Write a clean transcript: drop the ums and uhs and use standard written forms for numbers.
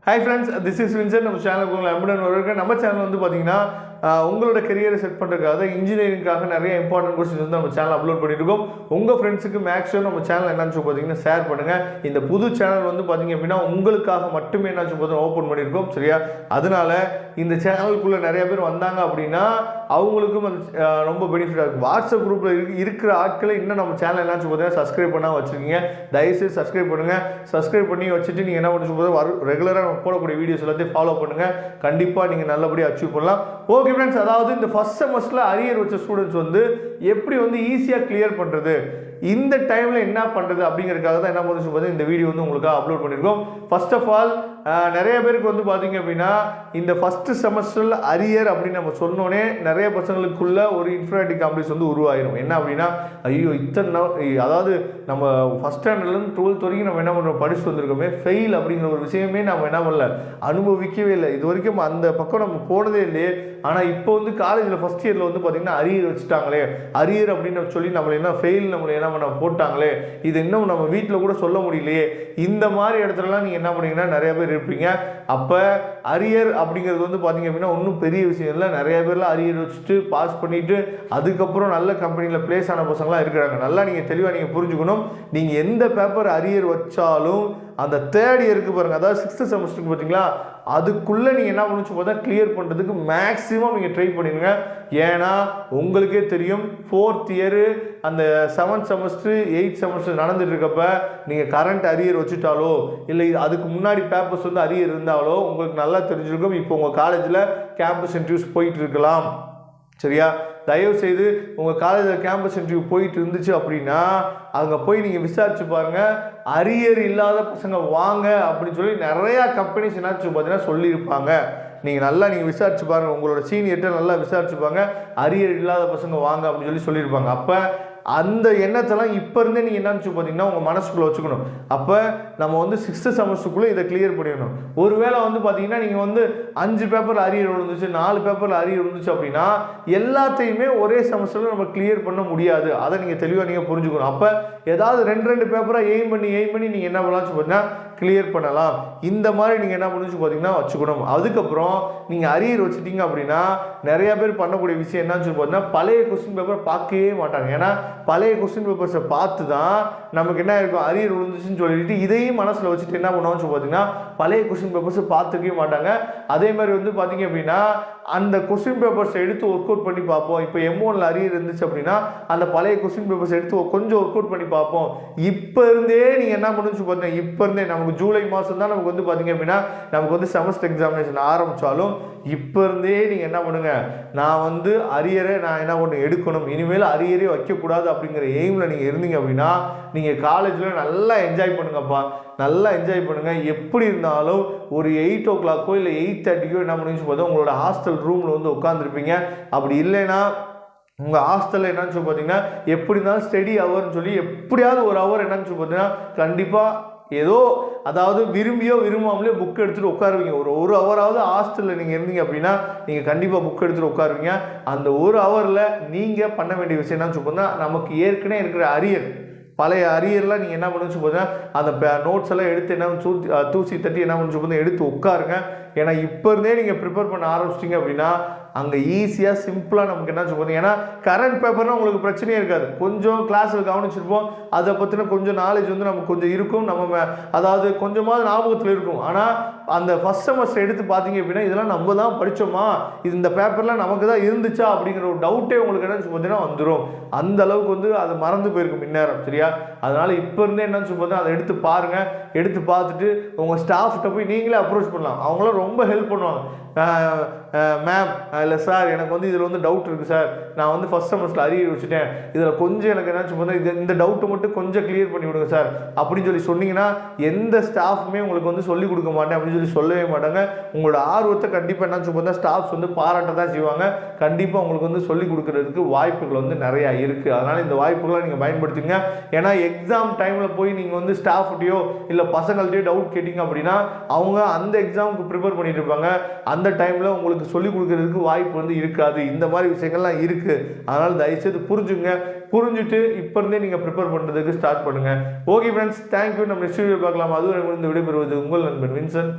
Hi friends, this is Vincent. நம்ம சேனலுக்கு உங்களை அன்புடன் வரவேற்கிறேன். நம்ம சேனல் வந்து பார்த்தீங்கன்னா உங்களோட கரியரை செட் பண்ணுறதுக்காக இன்ஜினியரிங்காக நிறைய இம்பார்ட்டன்ட் கொஸ்டின்ஸ் வந்து நம்ம சேனல் அப்லோட் பண்ணிட்டு இருக்கோம். உங்கள் ஃப்ரெண்ட்ஸுக்கு மேக்ஸிமம் நம்ம சேனல் என்னன்னு பார்த்தீங்கன்னா ஷேர் பண்ணுங்கள். இந்த புது சேனல் வந்து பார்த்தீங்க அப்படின்னா உங்களுக்காக மட்டுமே என்னாச்சு பார்த்தீங்கன்னா ஓப்பன் பண்ணியிருக்கோம். சரியா? அதனால இந்த சேனலுக்குள்ளே நிறைய பேர் வந்தாங்க அப்படின்னா அவங்களுக்கும் அது ரொம்ப பெனிஃபிட்டாக இருக்கும். வாட்ஸ்அப் குரூப்பில் இருக்கிற ஆட்களை இன்னும் நம்ம சேனல் என்னாச்சு பார்த்தீங்கன்னா சப்ஸ்கிரைப் பண்ணால் வச்சுருக்கீங்க. தயவுசெய்து சப்ஸ்கிரைப் பண்ணுங்கள். சப்ஸ்கிரைப் பண்ணி வச்சுட்டு நீங்கள் என்ன பண்ணி ரெகுலராக போடக்கூடிய வீடியோஸ் எல்லாத்தையும் ஃபாலோ பண்ணுங்கள். கண்டிப்பாக நீங்கள் நல்லபடியாக அச்சீவ் பண்ணலாம். ஓகே ஃப்ரெண்ட்ஸ், அதாவது இந்த ஃபர்ஸ்ட் செமஸ்டரில் அரியர் வச்ச ஸ்டூடெண்ட்ஸ் வந்து எப்படி வந்து ஈஸியாக கிளியர் பண்ணுறது, இந்த டைமில் என்ன பண்ணுறது அப்படிங்கிறதுக்காக தான் என்ன பண்ணுச்சு பார்த்து இந்த வீடியோ வந்து உங்களுக்காக அப்லோட் பண்ணியிருக்கோம். ஃபர்ஸ்ட் ஆஃப் ஆல் நிறைய பேருக்கு வந்து பார்த்தீங்க அப்படின்னா இந்த ஃபஸ்ட்டு செமஸ்டரில் அரியர் அப்படின்னு நம்ம சொன்னோன்னே நிறைய பசங்களுக்குள்ள ஒரு இன்ஃபீரியாரிட்டி காம்ப்ளெக்ஸ் வந்து உருவாயிரும். என்ன அப்படின்னா, ஐயோ இத்தனை அதாவது நம்ம ஃபஸ்ட் ஸ்டாண்டர்ட்லேருந்து 12th வரைக்கும் நம்ம என்ன பண்ணுறோம், படிச்சுட்டு வந்திருக்கோமே, ஃபெயில் அப்படிங்கிற ஒரு விஷயமே நம்ம என்ன பண்ணல, அனுபவிக்கவே இல்லை. இது வரைக்கும் அந்த பக்கம் நம்ம போனதே இல்லையே. ஆனால் இப்போ வந்து காலேஜில் ஃபஸ்ட் இயரில் வந்து பார்த்திங்கன்னா அரியர் வச்சுட்டாங்களே, அரியர் அப்படின்னு சொல்லி நம்மளை என்ன ஃபெயில் நம்மளை என்ன பண்ண போட்டாங்களே, இது இன்னும் நம்ம வீட்டில் கூட சொல்ல முடியலையே, இந்த மாதிரி இடத்துலலாம் நீங்கள் என்ன பண்ணீங்கன்னா நிறைய பேர் இருப்பீங்க. அப்போ அரியர் அப்படிங்கிறது வந்து பார்த்தீங்க அப்படின்னா ஒன்றும் பெரிய விஷயம் இல்லை. நிறைய பேர்லாம் அரியர் வச்சுட்டு பாஸ் பண்ணிவிட்டு அதுக்கப்புறம் நல்ல கம்பெனியில் பிளேஸ் ஆன பசங்களாம் இருக்கிறாங்க. நல்லா நீங்கள் தெளிவாக நீங்கள் புரிஞ்சுக்கணும். நீங்கள் எந்த பேப்பர் அரியர் வச்சாலும் அந்த தேர்ட் இயருக்கு பாருங்கள், அதாவது 6th செமஸ்டருக்கு பார்த்தீங்களா, அதுக்குள்ளே நீங்கள் என்ன பண்ணுச்சு பார்த்தா கிளியர் பண்ணுறதுக்கு மேக்ஸிமம் நீங்கள் ட்ரை பண்ணிடுங்க. ஏன்னா உங்களுக்கே தெரியும் 4th இயரு அந்த 7th செமஸ்டர் 8th செமஸ்டர் நடந்துட்டு இருக்கப்ப நீங்கள் கரண்ட் அரியர் வச்சுட்டாலோ இல்லை அதுக்கு முன்னாடி பேப்பர்ஸ் வந்து அரியர் இருந்தாலோ உங்களுக்கு நல்லா தெரிஞ்சிருக்கும். இப்போ உங்கள் காலேஜில் கேம்பஸ் இன்டர்வியூஸ் போயிட்டு இருக்கலாம். சரியா? தயவு செய்து உங்கள் காலேஜில் கேம்பஸ் இன்டர்வியூ போயிட்டு இருந்துச்சு அப்படின்னா அங்கே போய் நீங்கள் விசாரிச்சு பாருங்கள். அரியர் இல்லாத பசங்க வாங்க அப்படின்னு சொல்லி நிறையா கம்பெனிஸ் என்னாச்சு பார்த்தீங்கன்னா சொல்லியிருப்பாங்க. நீங்கள் நல்லா விசாரிச்சு பாருங்கள். உங்களோட சீனியர்கிட்ட நல்லா விசாரிச்சுப்பாங்க. அரியர் இல்லாத பசங்க வாங்க அப்படின்னு சொல்லியிருப்பாங்க. அப்போ அந்த எண்ணத்தெல்லாம் இப்போ இருந்தே நீங்கள் என்னன்னு பார்த்தீங்கன்னா உங்கள் மனசுக்குள்ளே வச்சுக்கணும். அப்போ நம்ம வந்து 6th செமஸ்டருக்குள்ளே இதை கிளியர் பண்ணிடணும். ஒருவேளை வந்து பார்த்தீங்கன்னா நீங்கள் வந்து 5 பேப்பர் அரியர் விழுந்துச்சு, 4 பேப்பரில் அரியர் விழுந்துச்சு அப்படின்னா எல்லாத்தையுமே ஒரே செமஸ்டரில் நம்ம கிளியர் பண்ண முடியாது. அதை நீங்கள் தெளிவாக நீங்கள் புரிஞ்சுக்கணும். அப்போ ஏதாவது 2 பேப்பராக எய்ம் பண்ணி நீங்கள் என்ன பண்ணலாம்னு பார்த்தீங்கன்னா கிளியர் பண்ணலாம். இந்த மாதிரி நீங்கள் என்ன பண்ணுச்சு பார்த்தீங்கன்னா வச்சுக்கணும். அதுக்கப்புறம் நீங்கள் அரியர் வச்சுட்டீங்க அப்படின்னா நிறைய பேர் பண்ணக்கூடிய விஷயம் என்னன்னு சொல்லி பார்த்தீங்கன்னா பழைய கொஸ்டின் பேப்பர் பார்க்கவே மாட்டாங்க. ஏன்னா பழைய கொஸ்டின் பேப்பர்ஸை பார்த்து தான் நமக்கு என்ன இருக்கும், அரியர் விழுந்துச்சுன்னு சொல்லிட்டு இதையும் மனசில் வச்சுட்டு என்ன பண்ணுவான்னு சொல்லி பார்த்தீங்கன்னா பழைய கொஸ்டின் பேப்பர்ஸை பார்த்துக்கவே மாட்டாங்க. அதே மாதிரி வந்து பார்த்தீங்க அப்படின்னா அந்த கொஸ்டின் பேப்பர்ஸை எடுத்து ஒர்க் அவுட் பண்ணி பார்ப்போம். இப்போ M1ல் அரியர் இருந்துச்சு அப்படின்னா அந்த பழைய கொஸ்டின் பேப்பர்ஸ் எடுத்து கொஞ்சம் ஒர்க் அவுட் பண்ணி பார்ப்போம். இப்போ இருந்தே நீங்கள் என்ன பண்ணுச்சு பார்த்தீங்கன்னா இப்போ இருந்தே நமக்கு ஜூலை மாதம் தான் நமக்கு வந்து பார்த்தீங்க அப்படின்னா நமக்கு வந்து செமஸ்டர் எக்ஸாமினேஷன் ஆரம்பித்தாலும் இப்போ இருந்தே நீங்கள் என்ன பண்ணுங்கள், நான் வந்து அரியரை நான் என்ன பண்ண எடுக்கணும், இனிமேல் அரியரே வைக்கக்கூடாது அப்படிங்கிற எய்மில் நீங்கள் இருந்தீங்க அப்படின்னா நீங்கள் காலேஜில் நல்லா என்ஜாய் பண்ணுங்கப்பா. நல்லா என்ஜாய் பண்ணுங்கள். எப்படி இருந்தாலும் ஒரு 8 o'clock இல்லை 8:30 என்ன பண்ணுச்சு பார்த்தா உங்களோட ஹாஸ்டல் ரூமில் வந்து உட்காந்துருப்பீங்க. அப்படி இல்லைன்னா உங்கள் ஹாஸ்டலில் என்னன்னு சொல்லி பார்த்தீங்கன்னா எப்படி இருந்தாலும் ஸ்டடி ஹவர்னு சொல்லி எப்படியாவது ஒரு ஹவர் என்னன்னு சொல்லி பார்த்தீங்கன்னா கண்டிப்பாக ஏதோ அதாவது விரும்பியோ விரும்பாமலே புக் எடுத்துகிட்டு உட்காருவீங்க. ஒரு ஹவராவது ஹாஸ்டலில் நீங்கள் இருந்தீங்க அப்படின்னா நீங்கள் கண்டிப்பாக புக் எடுத்துகிட்டு உட்காருவீங்க. அந்த ஒரு ஹவரில் நீங்கள் பண்ண வேண்டிய விஷயம் என்னன்னு சொல்லி நமக்கு ஏற்கனவே இருக்கிற அரியர் பழைய அரியர்லாம் நீங்கள் என்ன பண்ணுச்சு பார்த்தீங்கன்னா அந்த நோட்ஸ் எல்லாம் எடுத்து என்ன தூசி தட்டி என்ன பண்ணுச்சு பார்த்தீங்கன்னா எடுத்து உட்காருங்க. ஏன்னா இப்போ இருந்தே நீங்கள் ப்ரிப்பேர் பண்ண ஆரம்பிச்சிட்டிங்க அப்படின்னா அங்கே ஈஸியாக சிம்பிளாக நமக்கு என்ன சொல்லுவாங்க. ஏன்னா கரண்ட் பேப்பர்னால் உங்களுக்கு பிரச்சனையே இருக்காது. கொஞ்சம் கிளாஸில் கவனிச்சிருப்போம், அதை பற்றின கொஞ்சம் நாலேஜ் வந்து நமக்கு கொஞ்சம் இருக்கும். நம்ம அதாவது கொஞ்சமாவது ஞாபகத்தில் இருக்கும். ஆனால் அந்த ஃபஸ்ட் செமஸ்டர் எடுத்து பார்த்தீங்க அப்படின்னா இதெல்லாம் நம்ம தான் படித்தோமா, இந்த பேப்பர்லாம் நமக்கு தான் இருந்துச்சா அப்படிங்கிற ஒரு டவுட்டே உங்களுக்கு என்னன்னு பார்த்தீங்கன்னா வந்துடும். அந்த அளவுக்கு வந்து அதை மறந்து போயிருக்கும் இந்நேரம். சரியா? அதனால் இப்போ இருந்தே என்னன்னு சொல்லி பார்த்தா அதை எடுத்து பாருங்கள். எடுத்து பார்த்துட்டு உங்கள் ஸ்டாஃப்கிட்ட போய் நீங்களே அப்ரோச் பண்ணலாம். அவங்களாம் ரொம்ப ஹெல்ப் பண்ணுவாங்க. மேம் இல்லை சார், எனக்கு வந்து இதில் வந்து டவுட் இருக்குது சார், நான் வந்து ஃபஸ்ட் செமஸ்டரில் அரியர் வச்சுட்டேன், இதில் கொஞ்சம் எனக்கு என்னாச்சு பார்த்தா இந்த டவுட்டை மட்டும் கொஞ்சம் கிளியர் பண்ணி விடுங்க சார் அப்படின்னு சொல்லி சொன்னீங்கன்னா எந்த ஸ்டாஃபுமே உங்களுக்கு வந்து சொல்லிக் கொடுக்க மாட்டேன் அப்படின்னு சொல்லவே மாட்டாங்க. உங்களோட ஆர்வத்தை கண்டிப்பாக என்னாச்சு பார்த்தா ஸ்டாஃப்ஸ் வந்து பாராட்ட தான் செய்வாங்க. கண்டிப்பாக உங்களுக்கு வந்து சொல்லிக் கொடுக்கறதுக்கு வாய்ப்புகள் வந்து நிறையா இருக்குது. அதனால் இந்த வாய்ப்புகளை நீங்கள் பயன்படுத்துங்க. ஏன்னா எக்ஸாம் டைமில் போய் நீங்கள் வந்து ஸ்டாஃப்கிட்டையோ இல்லை பசங்கள்கிட்டயோ டவுட் கேட்டிங்க அப்படின்னா அவங்க அந்த எக்ஸாமுக்கு ப்ரிப்பேர் பண்ணிட்டு இருப்பாங்க. அந்த டைமில் உங்களுக்கு சொல்லிக் கொடுக்கறதுக்கு வாய்ப்பு வந்து இருக்காது. இந்த மாதிரி விஷயங்கள்லாம் இருக்குது. அதனால் தயவுசெய்து புரிஞ்சுட்டு இப்போ இருந்தே நீங்கள் ப்ரிப்பேர் பண்ணுறதுக்கு ஸ்டார்ட் பண்ணுங்கள். Okay friends, thank you. நம்ம நெக்ஸ்ட் வீடியோ பார்க்கலாம். அதுவும் இந்த விடைபெறுவது உங்கள் நண்பன் வின்சென்ட்.